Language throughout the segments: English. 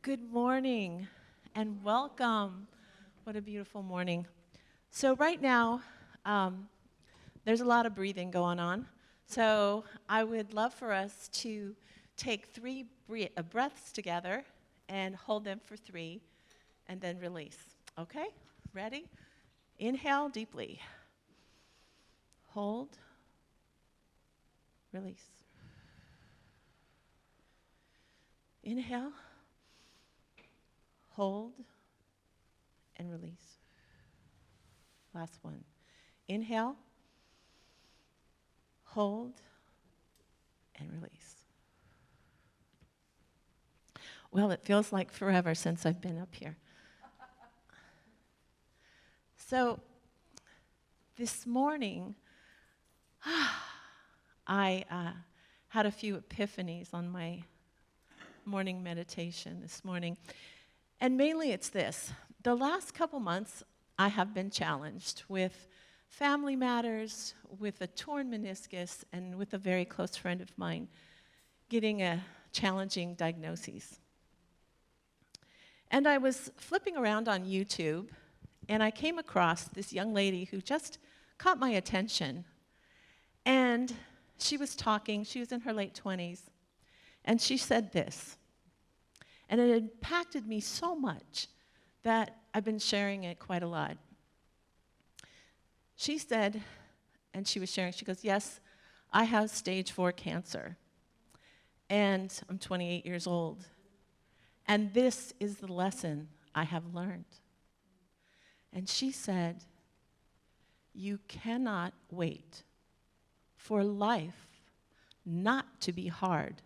Good morning and welcome. What a beautiful morning. So right now, there's a lot of breathing going on. So I would love for us to take three breaths together and hold them for 3 and then release. Okay? Ready? Inhale deeply. Hold. Release. Inhale. Hold and release. Last one. Inhale, hold, and release. Well, it feels like forever since I've been up here. So, this morning, I had a few epiphanies on my morning meditation this morning. And mainly it's this. The last couple months, I have been challenged with family matters, with a torn meniscus, and with a very close friend of mine getting a challenging diagnosis. And I was flipping around on YouTube, and I came across this young lady who just caught my attention. And she was talking, she was in her late 20s, and she said this. And it impacted me so much that I've been sharing it quite a lot. She said, and she was sharing, she goes, yes, I have stage 4 cancer, and I'm 28 years old. And this is the lesson I have learned. And she said, you cannot wait for life not to be hard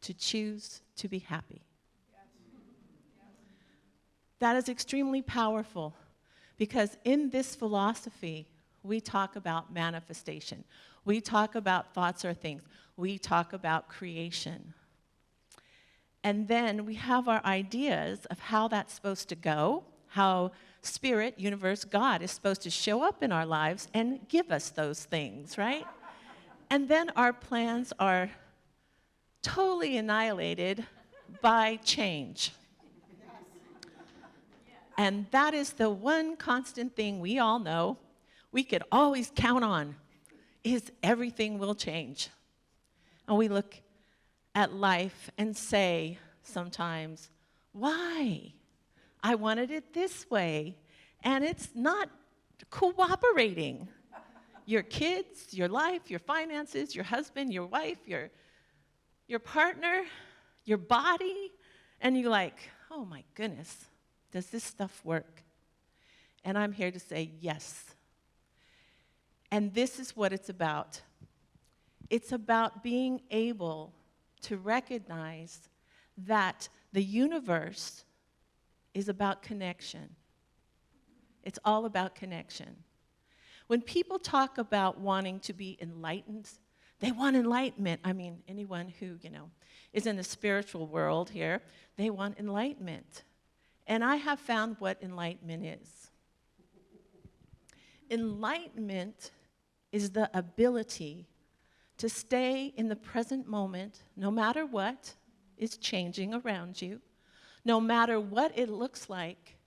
to choose to be happy. That is extremely powerful because in this philosophy, we talk about manifestation. We talk about thoughts or things. We talk about creation. And then we have our ideas of how that's supposed to go, how spirit, universe, God is supposed to show up in our lives and give us those things, right? And then our plans are totally annihilated by change. And that is the one constant thing we all know we could always count on is everything will change. And we look at life and say sometimes, why? I wanted it this way, and it's not cooperating. Your kids, your life, your finances, your husband, your wife, your partner, your body, and you're like, oh my goodness, does this stuff work? And I'm here to say yes. And this is what it's about. It's about being able to recognize that the universe is about connection. It's all about connection. When people talk about wanting to be enlightened, they want enlightenment. I mean, anyone who, is in the spiritual world here, they want enlightenment. And I have found what enlightenment is. Enlightenment is the ability to stay in the present moment, no matter what is changing around you, no matter what it looks like,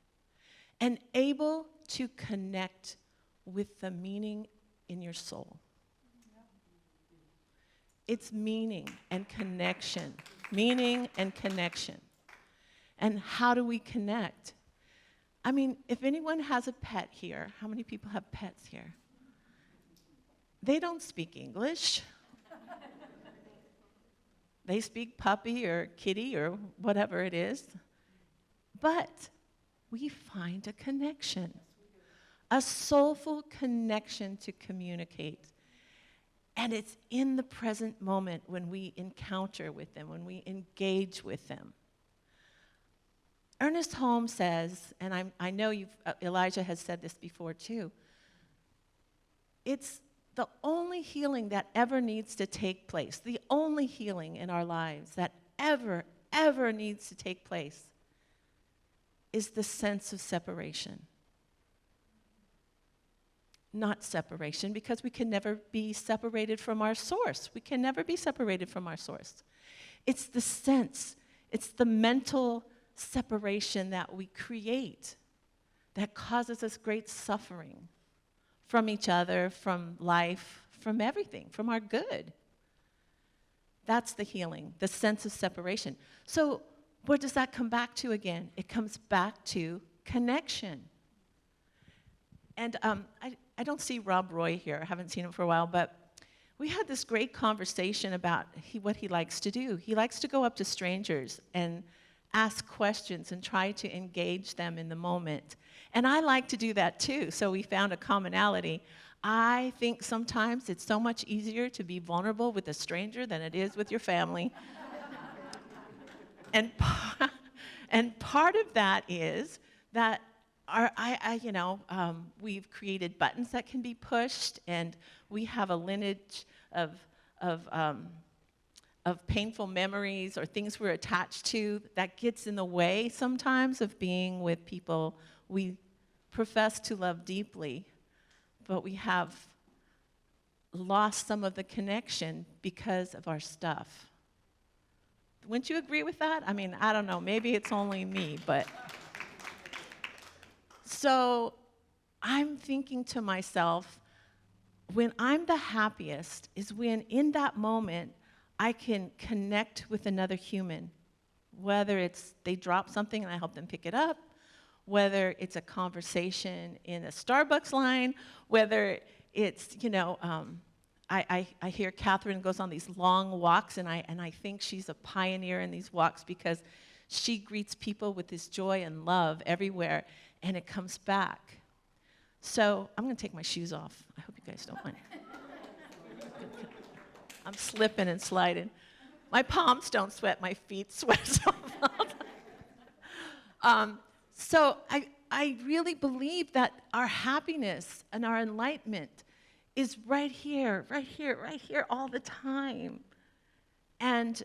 and able to connect with the meaning in your soul. It's meaning and connection. Meaning and connection. And how do we connect? I mean, if anyone has a pet here, how many people have pets here? They don't speak English. They speak puppy or kitty or whatever it is. But we find a connection, a soulful connection to communicate. And it's in the present moment when we encounter with them, when we engage with them. Ernest Holmes says, and I know Elijah has said this before too, it's the only healing that ever needs to take place, the only healing in our lives that ever needs to take place is the sense of separation. Not separation, because we can never be separated from our source. We can never be separated from our source. It's the sense. It's the mental separation that we create that causes us great suffering from each other, from life, from everything, from our good. That's the healing, the sense of separation. So where does that come back to again? It comes back to connection. And I don't see Rob Roy here. I haven't seen him for a while, but we had this great conversation about what he likes to do. He likes to go up to strangers and ask questions and try to engage them in the moment. And I like to do that too, so we found a commonality. I think sometimes it's so much easier to be vulnerable with a stranger than it is with your family. and part of that is that we've created buttons that can be pushed, and we have a lineage of painful memories or things we're attached to that gets in the way sometimes of being with people we profess to love deeply, but we have lost some of the connection because of our stuff. Wouldn't you agree with that? I mean, I don't know, maybe it's only me, but... So I'm thinking to myself, when I'm the happiest is when in that moment I can connect with another human, whether it's they drop something and I help them pick it up, whether it's a conversation in a Starbucks line, whether it's, I hear Catherine goes on these long walks, and I think she's a pioneer in these walks because she greets people with this joy and love everywhere, and it comes back. So I'm going to take my shoes off. I hope you guys don't mind. I'm slipping and sliding. My palms don't sweat, my feet sweat so much. So I really believe that our happiness and our enlightenment is right here all the time. And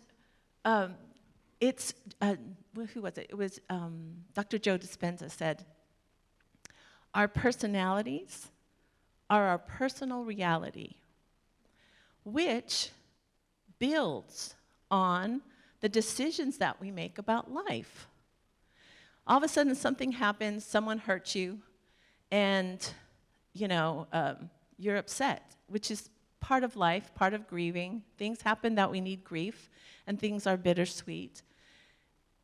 it's, who was it? It was Dr. Joe Dispenza said, our personalities are our personal reality, which builds on the decisions that we make about life. All of a sudden something happens, someone hurts you, and you're upset, which is part of life, part of grieving. Things happen that we need grief, and things are bittersweet.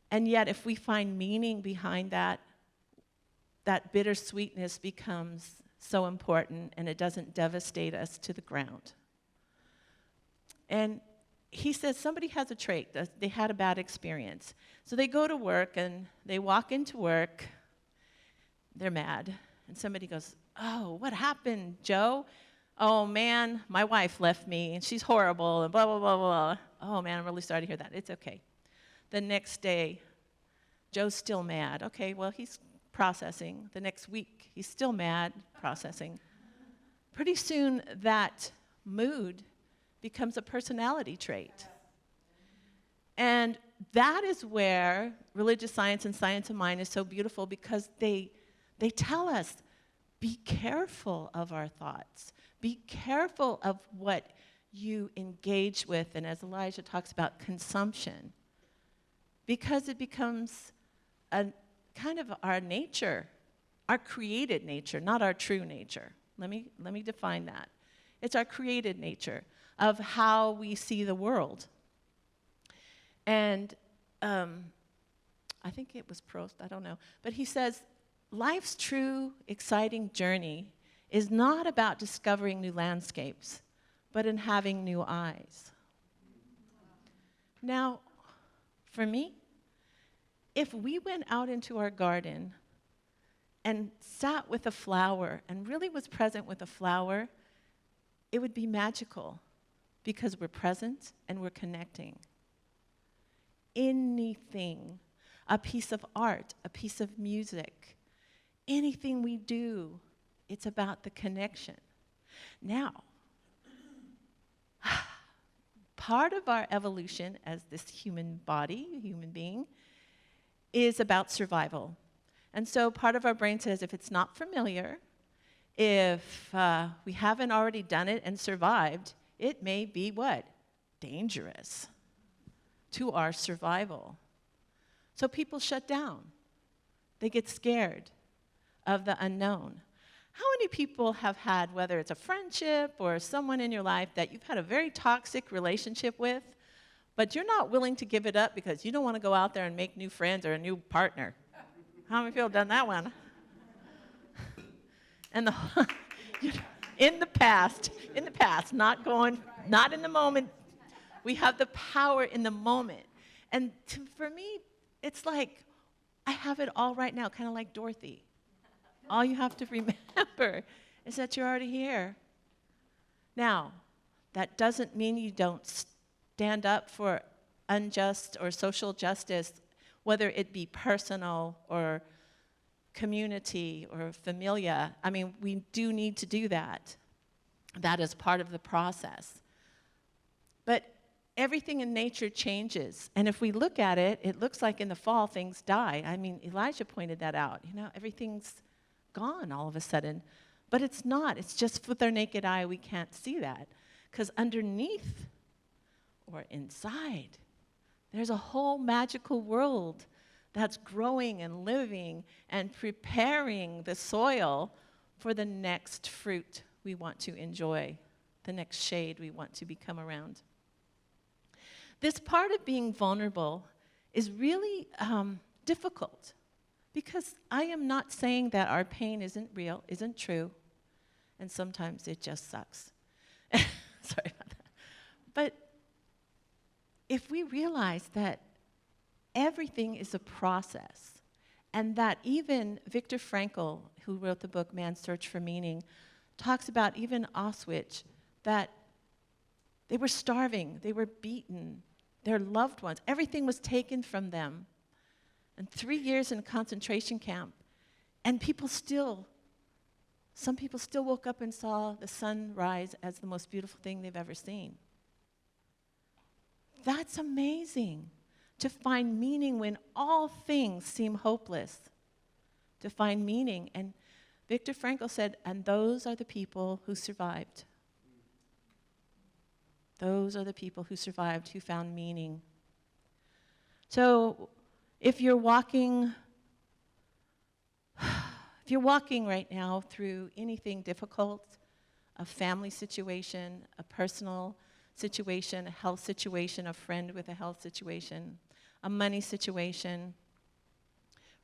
And yet if we find meaning behind that, that bittersweetness becomes so important, and it doesn't devastate us to the ground. And he says somebody has a trait, that they had a bad experience. So they go to work, and they walk into work, they're mad, and somebody goes, "Oh, what happened, Joe? Oh man, my wife left me, and she's horrible, and blah, blah, blah, blah. Oh man, I'm really sorry to hear that. It's okay." The next day, Joe's still mad. Okay, well, he's processing. The next week, he's still mad, processing. Pretty soon, that mood becomes a personality trait. And that is where religious science and science of mind is so beautiful, because they tell us, be careful of our thoughts. Be careful of what you engage with, and as Elijah talks about, consumption. Because it becomes a kind of our nature, our created nature, not our true nature. Let me define that. It's our created nature of how we see the world. And I think it was Proust, I don't know. But he says, life's true, exciting journey is not about discovering new landscapes, but in having new eyes. Now, for me, if we went out into our garden and sat with a flower and really was present with a flower, it would be magical, because we're present and we're connecting. Anything, a piece of art, a piece of music, anything we do, it's about the connection. Now, part of our evolution as this human body, human being, is about survival. And so part of our brain says, if it's not familiar, if we haven't already done it and survived, it may be what? Dangerous to our survival. So people shut down. They get scared of the unknown. How many people have had, whether it's a friendship or someone in your life that you've had a very toxic relationship with, but you're not willing to give it up because you don't want to go out there and make new friends or a new partner? How many people have done that one? And in the past, not in the moment. We have the power in the moment. And for me, it's like I have it all right now, kind of like Dorothy. All you have to remember is that you're already here. Now, that doesn't mean you don't stand up for unjust or social justice, whether it be personal or community or familia. I mean, we do need to do that. That is part of the process. But everything in nature changes. And if we look at it, it looks like in the fall things die. I mean, Elijah pointed that out. You know, everything's gone all of a sudden. But it's not. It's just with our naked eye, we can't see that. Because underneath or inside, there's a whole magical world that's growing and living and preparing the soil for the next fruit we want to enjoy, the next shade we want to become around. This part of being vulnerable is really difficult, because I am not saying that our pain isn't real, isn't true, and sometimes it just sucks. Sorry about that. But if we realize that everything is a process, and that even Viktor Frankl, who wrote the book Man's Search for Meaning, talks about even Auschwitz, that they were starving, they were beaten, their loved ones, everything was taken from them. And 3 years in a concentration camp, and some people still woke up and saw the sun rise as the most beautiful thing they've ever seen. That's amazing, to find meaning when all things seem hopeless, to find meaning. And Viktor Frankl said, and those are the people who survived. Those are the people who survived, who found meaning. So if you're walking right now through anything difficult, a family situation, a personal situation, a health situation, a friend with a health situation, a money situation,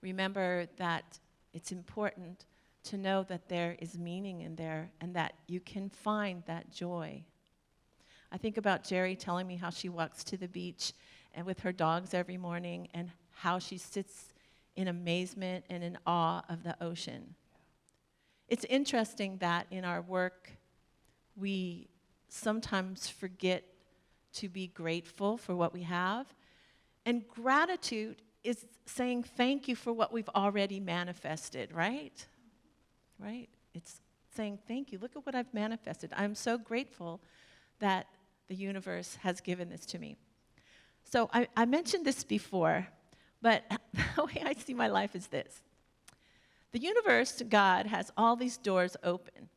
remember that it's important to know that there is meaning in there and that you can find that joy. I think about Jerry telling me how she walks to the beach and with her dogs every morning, and how she sits in amazement and in awe of the ocean. It's interesting that in our work, we sometimes forget to be grateful for what we have. And gratitude is saying thank you for what we've already manifested, right? Right? It's saying thank you. Look at what I've manifested. I'm so grateful that the universe has given this to me. So I mentioned this before, but the way I see my life is this. The universe, God, has all these doors open.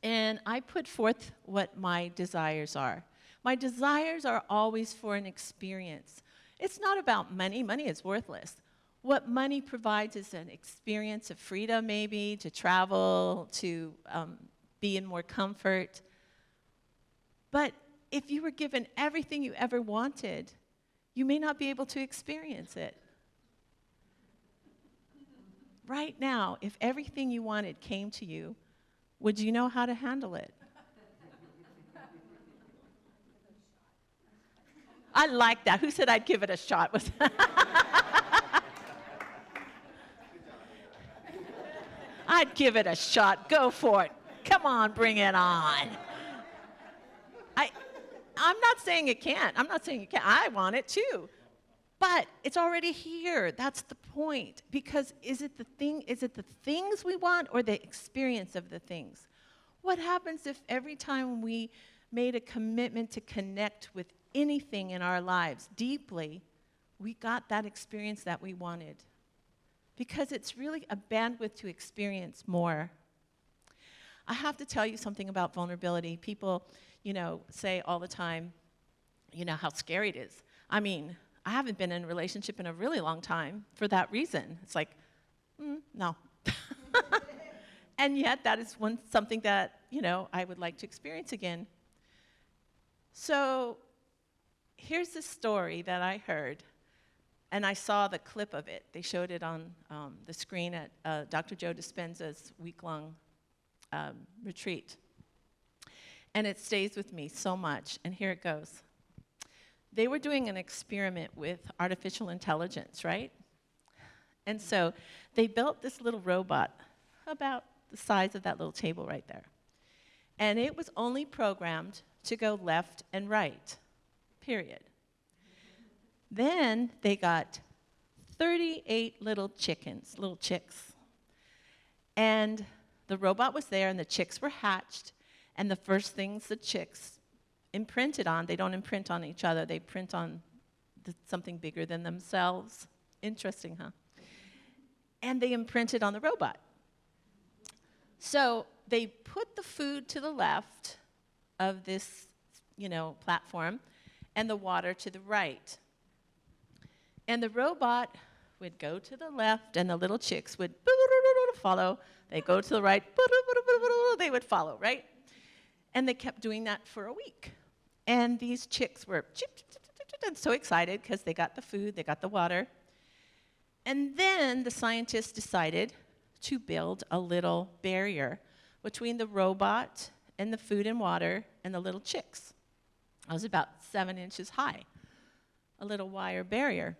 And I put forth what my desires are. My desires are always for an experience. It's not about money. Money is worthless. What money provides is an experience of freedom, maybe, to travel, to be in more comfort. But if you were given everything you ever wanted, you may not be able to experience it. Right now, if everything you wanted came to you, would you know how to handle it? I like that. Who said I'd give it a shot? I'd give it a shot. Go for it. Come on, bring it on. I'm not saying it can't. I'm not saying it can't. I want it too. But it's already here. That's the point. Because is it the things we want or the experience of the things? What happens if every time we made a commitment to connect with anything in our lives deeply, we got that experience that we wanted? Because it's really a bandwidth to experience more. I have to tell you something about vulnerability. People, say all the time, how scary it is. I mean, I haven't been in a relationship in a really long time for that reason. It's like, no. And yet that is something that, I would like to experience again. So here's the story that I heard, and I saw the clip of it. They showed it on the screen at Dr. Joe Dispenza's week-long retreat. And it stays with me so much, and here it goes. They were doing an experiment with artificial intelligence, right? And so they built this little robot about the size of that little table right there. And it was only programmed to go left and right, period. Then they got 38 little chicks. And the robot was there, and the chicks were hatched. And the first things the chicks imprinted on, they don't imprint on each other, they print on something bigger than themselves. Interesting, huh? And they imprinted on the robot. So they put the food to the left of this, platform, and the water to the right. And the robot would go to the left, and the little chicks would follow. They go to the right, they would follow, right? And they kept doing that for a week. And these chicks were so excited because they got the food, they got the water. And then the scientists decided to build a little barrier between the robot and the food and water and the little chicks. It was about 7 inches high, a little wire barrier.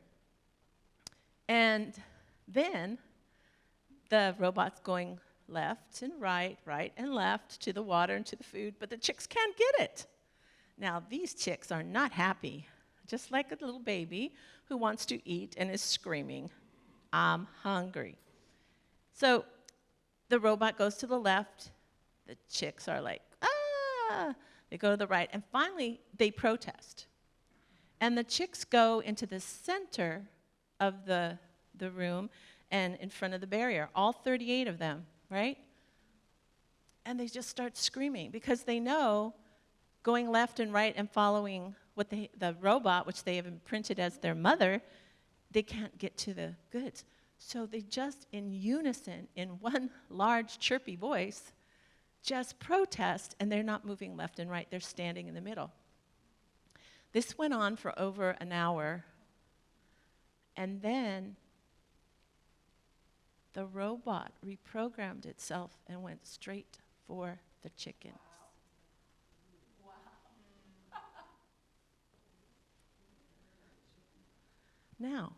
And then the robot's going left and right, right and left to the water and to the food, but the chicks can't get it. Now, these chicks are not happy, just like a little baby who wants to eat and is screaming, "I'm hungry." So the robot goes to the left. The chicks are like, "Ah!" They go to the right, and finally they protest. And the chicks go into the center of the room and in front of the barrier, all 38 of them, right? And they just start screaming because they know going left and right and following what the robot, which they have imprinted as their mother, they can't get to the goods. So they just, in unison, in one large chirpy voice, just protest, and they're not moving left and right. They're standing in the middle. This went on for over an hour, and then the robot reprogrammed itself and went straight for the chickens. Wow. Now,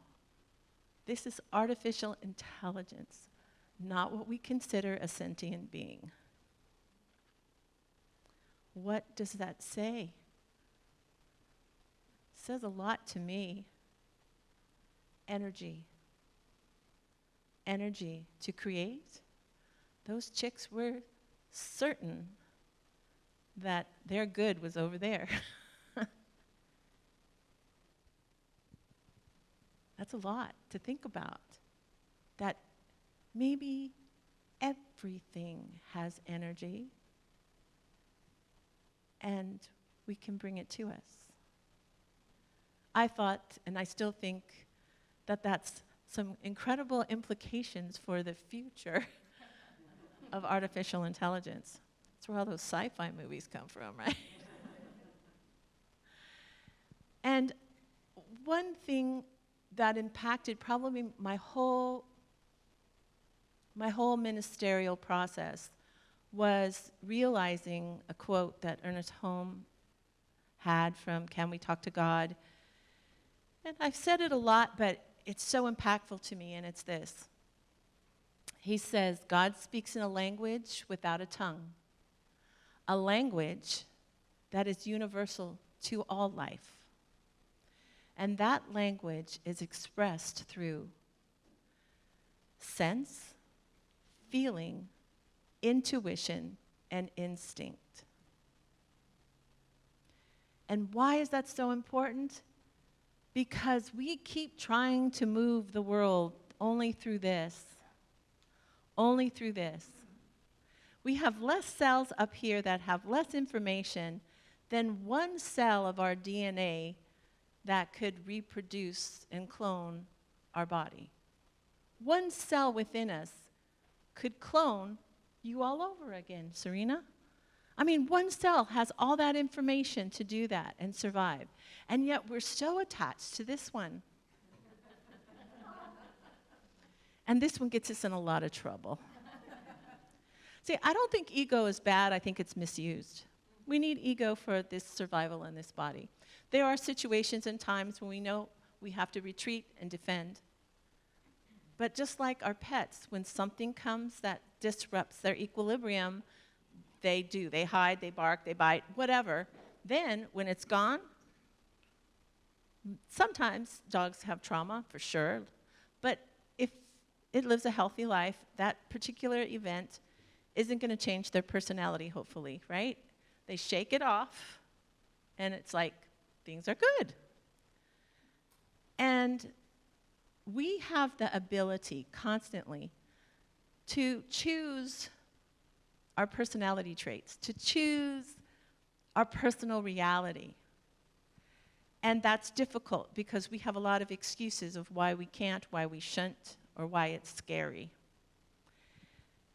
this is artificial intelligence, not what we consider a sentient being. What does that say? It says a lot to me. Energy to create. Those chicks were certain that their good was over there. That's a lot to think about. That maybe everything has energy and we can bring it to us. I thought, and I still think, that that's some incredible implications for the future of artificial intelligence. That's where all those sci-fi movies come from, right? And one thing that impacted probably my whole ministerial process was realizing a quote that Ernest Holmes had from Can We Talk to God? And I've said it a lot, but it's so impactful to me, and it's this. He says, God speaks in a language without a tongue, a language that is universal to all life. And that language is expressed through sense, feeling, intuition, and instinct. And why is that so important? Because we keep trying to move the world only through this. Only through this. We have less cells up here that have less information than one cell of our DNA that could reproduce and clone our body. One cell within us could clone you all over again, Serena. I mean, one cell has all that information to do that and survive. And yet we're so attached to this one. And this one gets us in a lot of trouble. See, I don't think ego is bad. I think it's misused. We need ego for this survival in this body. There are situations and times when we know we have to retreat and defend. But just like our pets, when something comes that disrupts their equilibrium, they do. They hide, they bark, they bite, whatever. Then, when it's gone, sometimes dogs have trauma, for sure. But if it lives a healthy life, that particular event isn't going to change their personality, hopefully, right? They shake it off, and it's like, things are good. And we have the ability constantly to choose our personality traits, to choose our personal reality. And that's difficult because we have a lot of excuses of why we can't, why we shouldn't, or why it's scary.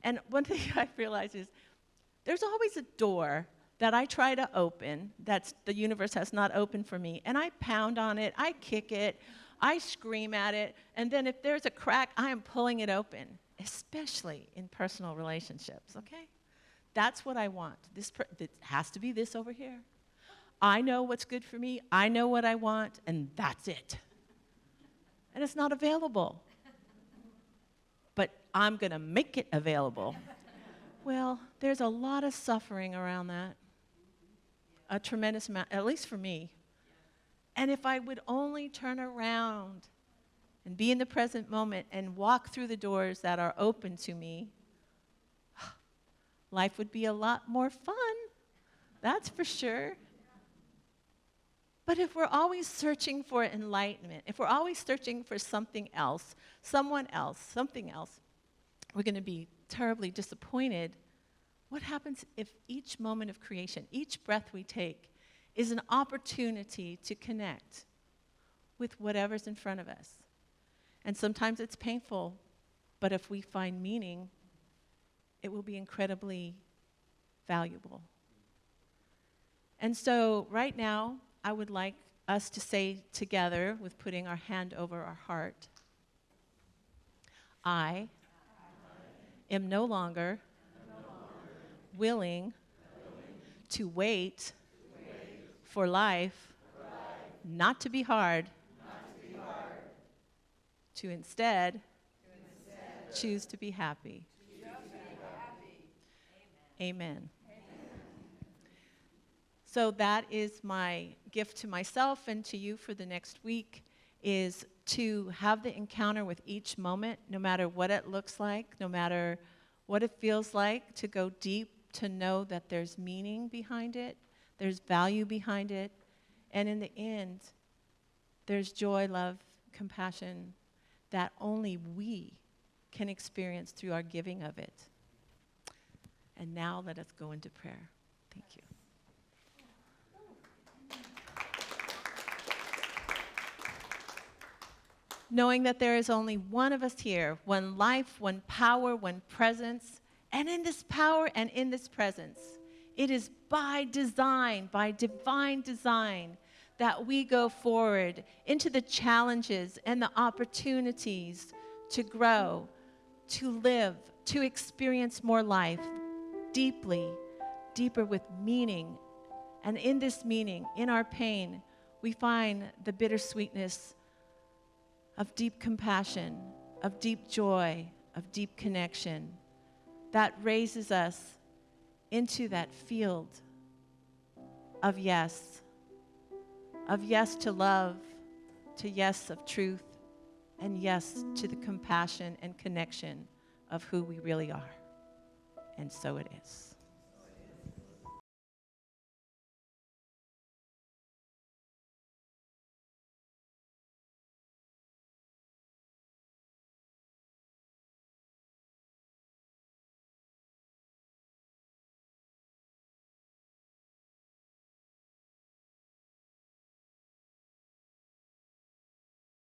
And one thing I realize is there's always a door that I try to open that the universe has not opened for me, and I pound on it, I kick it, I scream at it, and then if there's a crack, I am pulling it open, especially in personal relationships, okay? That's what I want. It has to be this over here. I know what's good for me, I know what I want, and that's it. And it's not available. But I'm going to make it available. Well, there's a lot of suffering around that. A tremendous amount, at least for me. And if I would only turn around and be in the present moment and walk through the doors that are open to me, life would be a lot more fun. That's for sure. But if we're always searching for enlightenment, if we're always searching for something else, someone else, something else, we're going to be terribly disappointed. What happens if each moment of creation, each breath we take, is an opportunity to connect with whatever's in front of us? And sometimes it's painful, but if we find meaning, it will be incredibly valuable. And so right now, I would like us to say together, with putting our hand over our heart, I am no longer willing to wait for life not to be hard, to instead choose to be happy. Amen. So that is my gift to myself and to you for the next week, is to have the encounter with each moment, no matter what it looks like, no matter what it feels like, to go deep, to know that there's meaning behind it, there's value behind it, and in the end, there's joy, love, compassion that only we can experience through our giving of it. And now let us go into prayer. Thank you. Knowing that there is only one of us here, one life, one power, one presence, and in this power and in this presence, it is by design, by divine design, that we go forward into the challenges and the opportunities to grow, to live, to experience more life deeply, deeper with meaning. And in this meaning, in our pain, we find the bittersweetness of deep compassion, of deep joy, of deep connection that raises us into that field of yes to love, to yes of truth, and yes to the compassion and connection of who we really are. And so it is.